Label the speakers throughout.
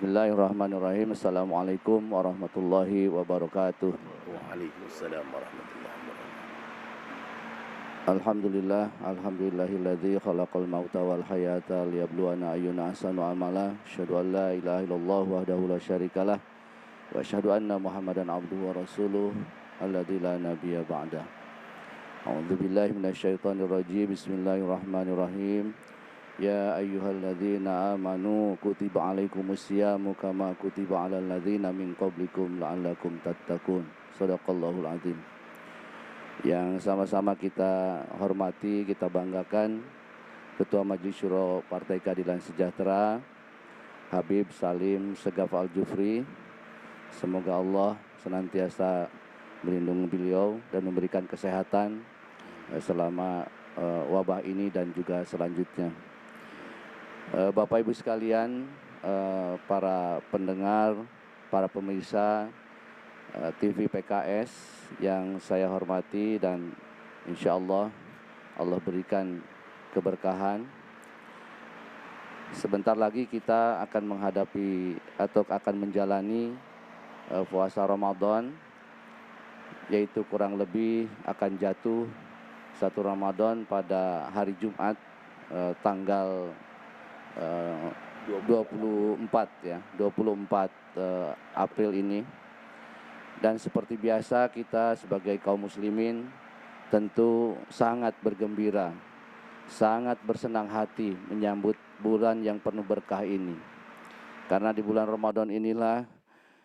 Speaker 1: Bismillahirrahmanirrahim. Assalamualaikum warahmatullahi wabarakatuh.
Speaker 2: Waalaikumsalam warahmatullahi wabarakatuh.
Speaker 1: Alhamdulillahilladzi khalaqal mauta wal hayata liyabluwana ayyuna ahsanu amala. Asyhadu an la ilaha illallah wahdahu la syarikalah wa asyhadu anna Muhammadan abduhu wa rasuluh alladzi la nabiyya ba'dah. A'udzu billahi minasyaitonir rajim. Bismillahirrahmanirrahim. Ya ayyuhalladzina amanu kutiba alaikumusyamu kama kutiba alal ladzina min qablikum la'allakum tattaqun. Shadaqallahul azim. Yang sama-sama kita hormati, kita banggakan Ketua Majelis Syuro Partai Keadilan Sejahtera Habib Salim Segaf Al-Jufri. Semoga Allah senantiasa melindungi beliau dan memberikan kesehatan selama wabah ini dan juga selanjutnya. Bapak Ibu sekalian, para pendengar, para pemirsa TV PKS yang saya hormati dan insya Allah berikan keberkahan. Sebentar lagi kita akan menghadapi atau akan menjalani puasa Ramadan, yaitu kurang lebih akan jatuh satu Ramadan pada hari Jumat tanggal 24 April ini. Dan seperti biasa kita sebagai kaum muslimin tentu sangat bergembira, sangat bersenang hati menyambut bulan yang penuh berkah ini. Karena di bulan Ramadan inilah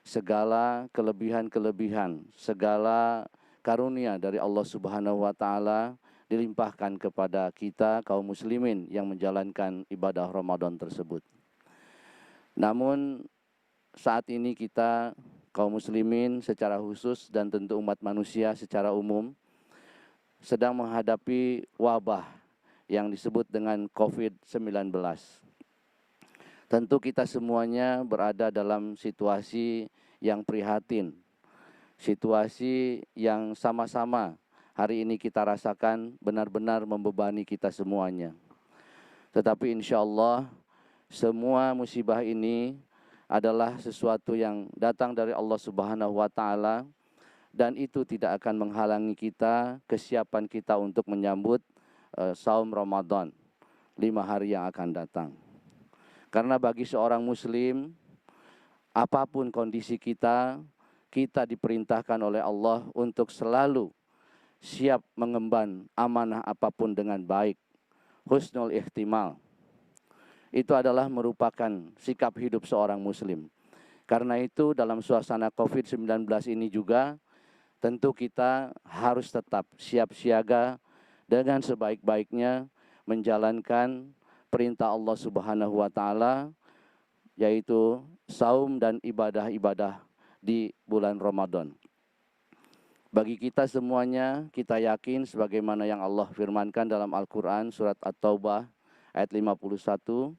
Speaker 1: segala kelebihan-kelebihan, segala karunia dari Allah Subhanahu wa taala dilimpahkan kepada kita kaum muslimin yang menjalankan ibadah Ramadan tersebut. Namun saat ini kita kaum muslimin secara khusus dan tentu umat manusia secara umum sedang menghadapi wabah yang disebut dengan COVID-19. Tentu kita semuanya berada dalam situasi yang prihatin, situasi yang sama-sama hari ini kita rasakan benar-benar membebani kita semuanya. Tetapi insya Allah semua musibah ini adalah sesuatu yang datang dari Allah Subhanahu wa taala dan itu tidak akan menghalangi kita, kesiapan kita untuk menyambut saum Ramadan 5 hari yang akan datang. Karena bagi seorang muslim, apapun kondisi kita, kita diperintahkan oleh Allah untuk selalu siap mengemban amanah apapun dengan baik. Husnul ihtimal. Itu adalah merupakan sikap hidup seorang muslim. Karena itu dalam suasana COVID-19 ini juga tentu kita harus tetap siap siaga dengan sebaik-baiknya menjalankan perintah Allah Subhanahu wa taala, yaitu saum dan ibadah-ibadah di bulan Ramadan. Bagi kita semuanya, kita yakin sebagaimana yang Allah firmankan dalam Al-Quran surat At-Taubah ayat 51,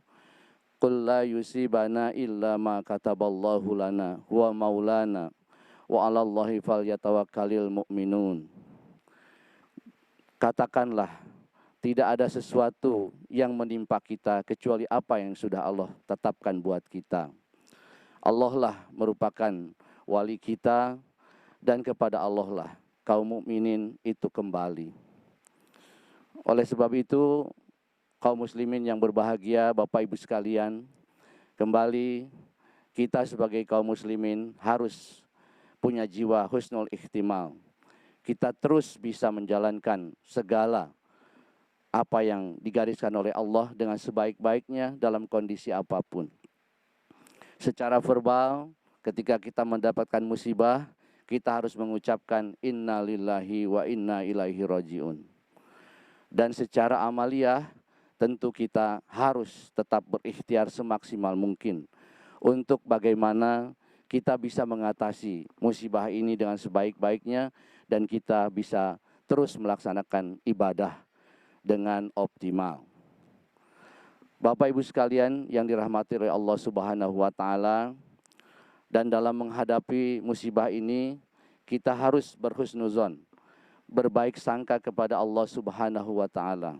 Speaker 1: Qul la yusibana illa ma kataballahu lana huwa maulana wa 'alallahi falyatawakkalul mu'minun. Katakanlah, tidak ada sesuatu yang menimpa kita kecuali apa yang sudah Allah tetapkan buat kita. Allah lah merupakan wali kita dan kepada Allah lah kaum mukminin itu kembali. Oleh sebab itu, kaum muslimin yang berbahagia, Bapak Ibu sekalian, kembali kita sebagai kaum muslimin harus punya jiwa husnul ihtimal. Kita terus bisa menjalankan segala apa yang digariskan oleh Allah dengan sebaik-baiknya dalam kondisi apapun. Secara verbal, ketika kita mendapatkan musibah, kita harus mengucapkan inna lillahi wa inna ilaihi rajiun. Dan secara amaliyah, tentu kita harus tetap berikhtiar semaksimal mungkin untuk bagaimana kita bisa mengatasi musibah ini dengan sebaik-baiknya dan kita bisa terus melaksanakan ibadah dengan optimal. Bapak Ibu sekalian yang dirahmati oleh Allah Subhanahu wa taala, dan dalam menghadapi musibah ini kita harus berhusnuzon, berbaik sangka kepada Allah Subhanahu wa taala,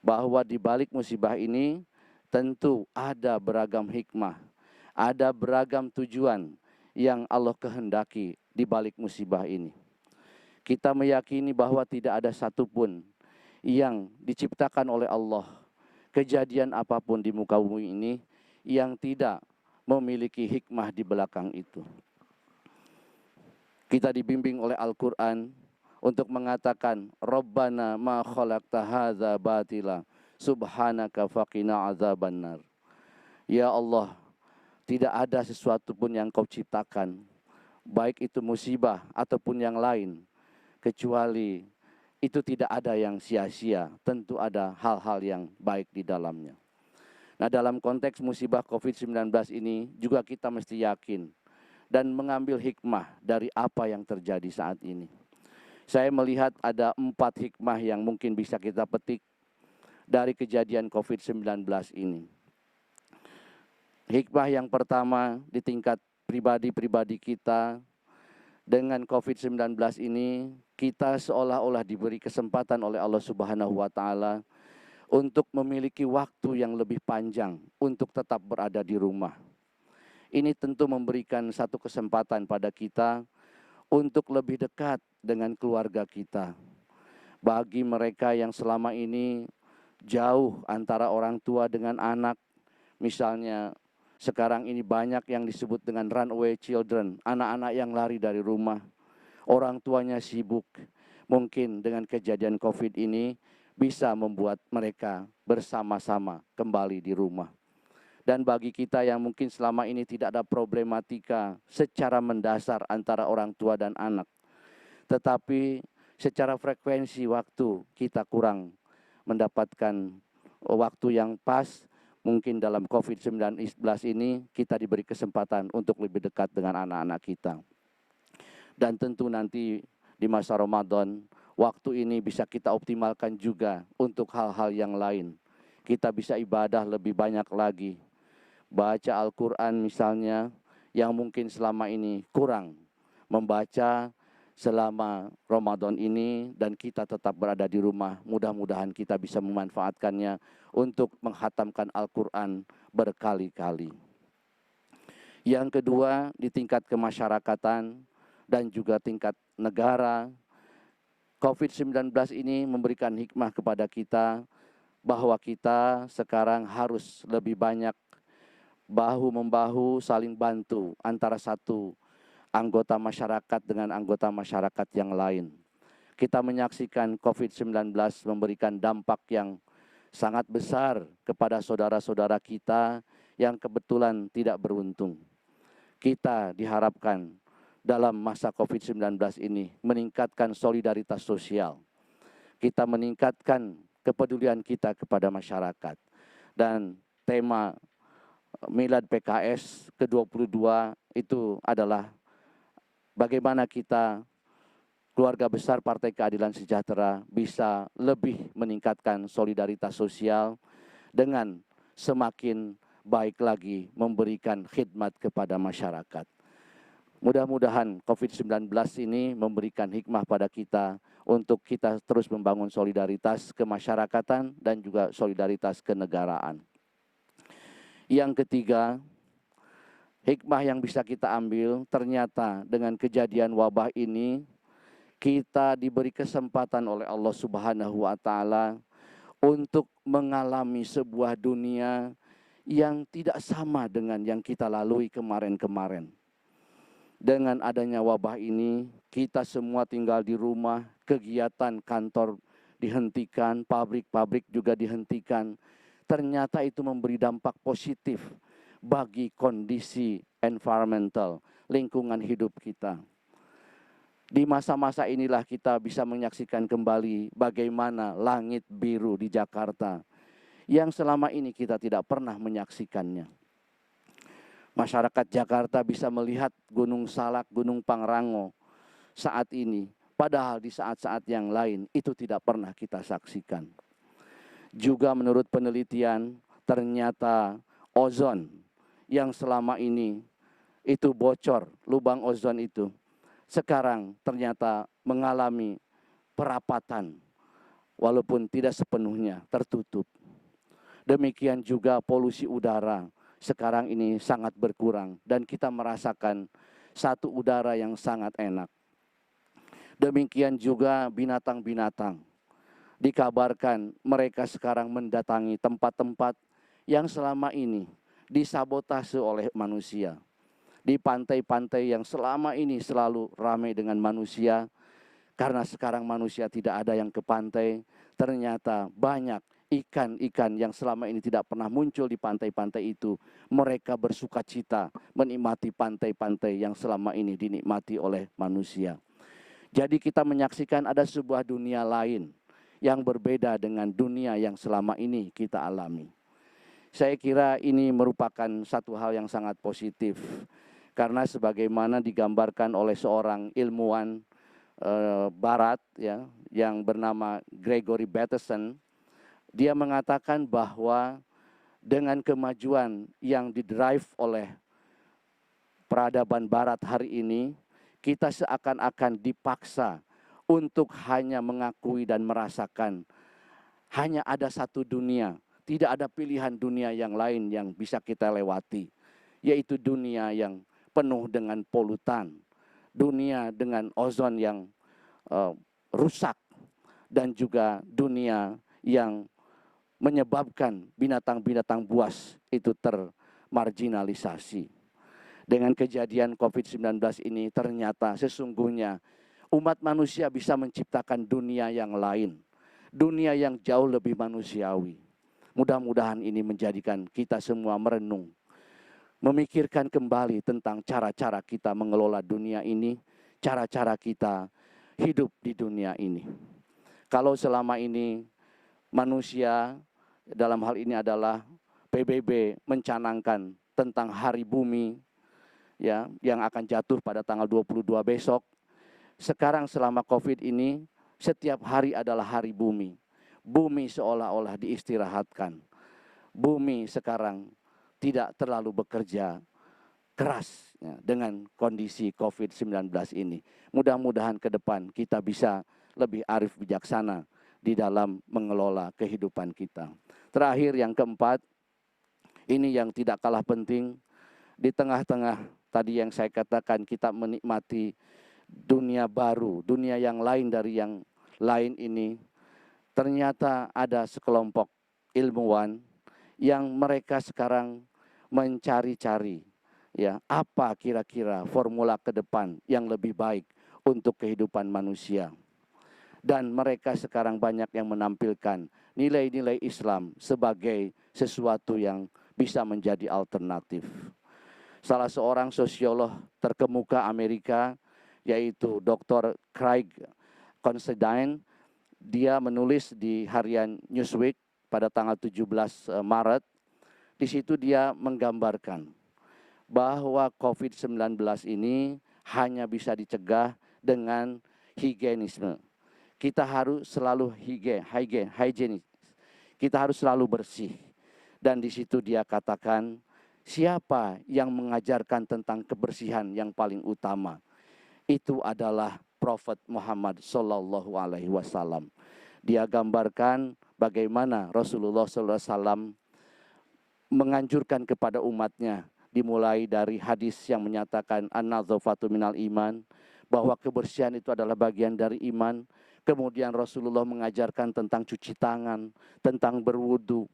Speaker 1: bahwa di balik musibah ini tentu ada beragam hikmah, Ada beragam tujuan yang Allah kehendaki di balik musibah ini. Kita meyakini bahwa tidak ada satupun yang diciptakan oleh Allah, kejadian apapun di muka bumi ini, yang tidak memiliki hikmah di belakang itu. Kita dibimbing oleh Al-Quran untuk mengatakan, Rabbana ma khalaqta hadza batila, subhanaka faqina azabannar. Ya Allah, tidak ada sesuatu pun yang kau ciptakan, baik itu musibah ataupun yang lain, kecuali itu tidak ada yang sia-sia, tentu ada hal-hal yang baik di dalamnya. Nah, dalam konteks musibah COVID-19 ini juga kita mesti yakin dan mengambil hikmah dari apa yang terjadi saat ini. Saya melihat ada 4 hikmah yang mungkin bisa kita petik dari kejadian COVID-19 ini. Hikmah yang pertama di tingkat pribadi-pribadi kita, dengan COVID-19 ini kita seolah-olah diberi kesempatan oleh Allah Subhanahu wa taala untuk memiliki waktu yang lebih panjang untuk tetap berada di rumah. Ini tentu memberikan satu kesempatan pada kita untuk lebih dekat dengan keluarga kita. Bagi mereka yang selama ini jauh antara orang tua dengan anak, misalnya sekarang ini banyak yang disebut dengan runaway children, anak-anak yang lari dari rumah, orang tuanya sibuk. Mungkin dengan kejadian COVID ini bisa membuat mereka bersama-sama kembali di rumah. Dan bagi kita yang mungkin selama ini tidak ada problematika secara mendasar antara orang tua dan anak, tetapi secara frekuensi waktu kita kurang mendapatkan waktu yang pas, mungkin dalam COVID-19 ini kita diberi kesempatan untuk lebih dekat dengan anak-anak kita. Dan tentu nanti di masa Ramadan, waktu ini bisa kita optimalkan juga untuk hal-hal yang lain. Kita bisa ibadah lebih banyak lagi. Baca Al-Quran misalnya, yang mungkin selama ini kurang membaca selama Ramadan ini, dan kita tetap berada di rumah. Mudah-mudahan kita bisa memanfaatkannya untuk menghatamkan Al-Quran berkali-kali. Yang kedua, di tingkat kemasyarakatan dan juga tingkat negara, COVID-19 ini memberikan hikmah kepada kita bahwa kita sekarang harus lebih banyak bahu-membahu saling bantu antara satu anggota masyarakat dengan anggota masyarakat yang lain. Kita menyaksikan COVID-19 memberikan dampak yang sangat besar kepada saudara-saudara kita yang kebetulan tidak beruntung. Kita diharapkan dalam masa COVID-19 ini meningkatkan solidaritas sosial. Kita meningkatkan kepedulian kita kepada masyarakat. Dan tema Milad PKS ke-22 itu adalah bagaimana kita, keluarga besar Partai Keadilan Sejahtera, bisa lebih meningkatkan solidaritas sosial dengan semakin baik lagi memberikan khidmat kepada masyarakat. Mudah-mudahan COVID-19 ini memberikan hikmah pada kita untuk kita terus membangun solidaritas kemasyarakatan dan juga solidaritas kenegaraan. Yang ketiga, hikmah yang bisa kita ambil, ternyata dengan kejadian wabah ini, kita diberi kesempatan oleh Allah Subhanahu wa taala untuk mengalami sebuah dunia yang tidak sama dengan yang kita lalui kemarin-kemarin. Dengan adanya wabah ini, kita semua tinggal di rumah, kegiatan kantor dihentikan, pabrik-pabrik juga dihentikan. Ternyata itu memberi dampak positif bagi kondisi environmental, lingkungan hidup kita. Di masa-masa inilah kita bisa menyaksikan kembali bagaimana langit biru di Jakarta yang selama ini kita tidak pernah menyaksikannya. Masyarakat Jakarta bisa melihat Gunung Salak, Gunung Pangrango saat ini, padahal di saat-saat yang lain itu tidak pernah kita saksikan. Juga menurut penelitian, ternyata ozon yang selama ini itu bocor, lubang ozon itu sekarang ternyata mengalami perapatan walaupun tidak sepenuhnya tertutup. Demikian juga polusi udara sekarang ini sangat berkurang dan kita merasakan satu udara yang sangat enak. Demikian juga binatang-binatang. Dikabarkan mereka sekarang mendatangi tempat-tempat yang selama ini disabotase oleh manusia. Di pantai-pantai yang selama ini selalu ramai dengan manusia, karena sekarang manusia tidak ada yang ke pantai, ternyata banyak ikan-ikan yang selama ini tidak pernah muncul di pantai-pantai itu. Mereka bersuka cita menikmati pantai-pantai yang selama ini dinikmati oleh manusia. Jadi kita menyaksikan ada sebuah dunia lain yang berbeda dengan dunia yang selama ini kita alami. Saya kira ini merupakan satu hal yang sangat positif. Karena sebagaimana digambarkan oleh seorang ilmuwan barat ya, yang bernama Gregory Bateson, dia mengatakan bahwa dengan kemajuan yang didrive oleh peradaban barat hari ini, kita seakan-akan dipaksa untuk hanya mengakui dan merasakan hanya ada satu dunia, tidak ada pilihan dunia yang lain yang bisa kita lewati, yaitu dunia yang penuh dengan polutan, dunia dengan ozon yang rusak, dan juga dunia yang menyebabkan binatang-binatang buas itu termarginalisasi. Dengan kejadian COVID-19 ini ternyata sesungguhnya umat manusia bisa menciptakan dunia yang lain, dunia yang jauh lebih manusiawi. Mudah-mudahan ini menjadikan kita semua merenung, memikirkan kembali tentang cara-cara kita mengelola dunia ini, cara-cara kita hidup di dunia ini. Kalau selama ini manusia, dalam hal ini adalah PBB, mencanangkan tentang hari bumi ya, yang akan jatuh pada tanggal 22 besok. Sekarang selama COVID ini, setiap hari adalah hari bumi. Bumi seolah-olah diistirahatkan. Bumi sekarang tidak terlalu bekerja keras ya, dengan kondisi COVID-19 ini. Mudah-mudahan ke depan kita bisa lebih arif bijaksana di dalam mengelola kehidupan kita. Terakhir yang keempat, ini yang tidak kalah penting, di tengah-tengah tadi yang saya katakan kita menikmati dunia baru, dunia yang lain dari yang lain ini, ternyata ada sekelompok ilmuwan yang mereka sekarang mencari-cari ya, apa kira-kira formula ke depan yang lebih baik untuk kehidupan manusia. Dan mereka sekarang banyak yang menampilkan nilai-nilai Islam sebagai sesuatu yang bisa menjadi alternatif. Salah seorang sosiolog terkemuka Amerika, yaitu Dr. Craig Considine, dia menulis di harian Newsweek pada tanggal 17 Maret, di situ dia menggambarkan bahwa COVID-19 ini hanya bisa dicegah dengan higienisme. Kita harus selalu higienis. Kita harus selalu bersih. Dan di situ dia katakan, siapa yang mengajarkan tentang kebersihan yang paling utama? Itu adalah Prophet Muhammad Sallallahu Alaihi Wasallam. Dia gambarkan bagaimana Rasulullah Sallallahu Alaihi Wasallam menganjurkan kepada umatnya, dimulai dari hadis yang menyatakan an-nadzafatu minal iman, bahwa kebersihan itu adalah bagian dari iman. Kemudian Rasulullah mengajarkan tentang cuci tangan, tentang berwudu,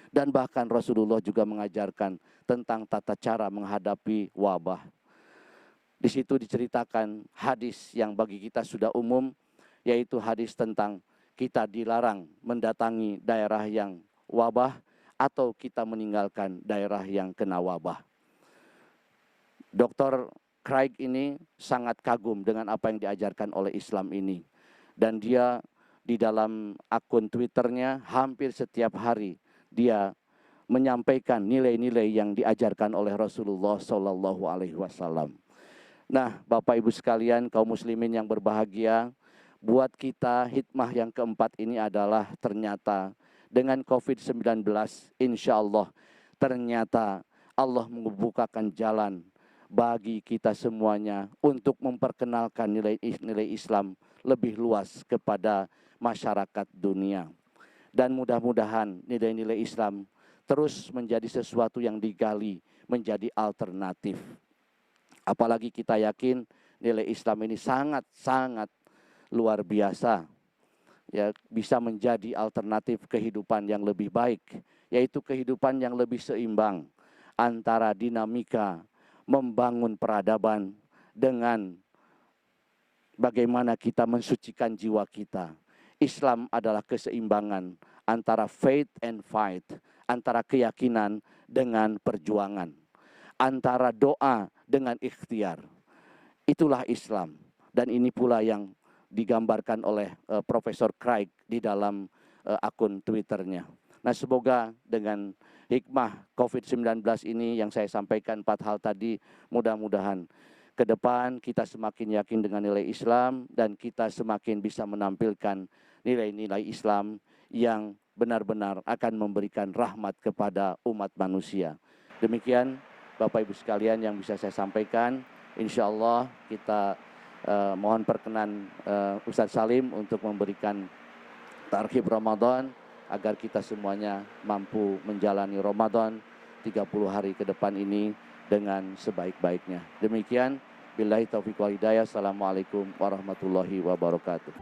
Speaker 1: dan bahkan Rasulullah juga mengajarkan tentang tata cara menghadapi wabah. Di situ diceritakan hadis yang bagi kita sudah umum, yaitu hadis tentang kita dilarang mendatangi daerah yang wabah atau kita meninggalkan daerah yang kena wabah. Dr. Craig ini sangat kagum dengan apa yang diajarkan oleh Islam ini. Dan dia di dalam akun Twitternya hampir setiap hari dia menyampaikan nilai-nilai yang diajarkan oleh Rasulullah Sallallahu Alaihi Wasallam. Nah, Bapak Ibu sekalian, kaum muslimin yang berbahagia, buat kita hikmah yang keempat ini adalah ternyata dengan COVID-19, insya Allah ternyata Allah membukakan jalan bagi kita semuanya untuk memperkenalkan nilai-nilai Islam lebih luas kepada masyarakat dunia. Dan mudah-mudahan nilai-nilai Islam terus menjadi sesuatu yang digali, menjadi alternatif. Apalagi kita yakin nilai Islam ini sangat-sangat luar biasa, ya, bisa menjadi alternatif kehidupan yang lebih baik, yaitu kehidupan yang lebih seimbang antara dinamika membangun peradaban dengan bagaimana kita mensucikan jiwa kita. Islam adalah keseimbangan antara faith and fight, antara keyakinan dengan perjuangan, antara doa dengan ikhtiar. Itulah Islam, dan ini pula yang digambarkan oleh Profesor Craig di dalam akun Twitternya. Nah, semoga dengan hikmah COVID-19 ini yang saya sampaikan 4 hal tadi, mudah-mudahan ke depan kita semakin yakin dengan nilai Islam dan kita semakin bisa menampilkan nilai-nilai Islam yang benar-benar akan memberikan rahmat kepada umat manusia. Demikian Bapak Ibu sekalian yang bisa saya sampaikan. Insya Allah kita mohon perkenan Ustadz Salim untuk memberikan tarhib Ramadan agar kita semuanya mampu menjalani Ramadan 30 hari ke depan ini dengan sebaik-baiknya. Demikian, billahi taufiq wal hidayah. Assalamualaikum warahmatullahi wabarakatuh.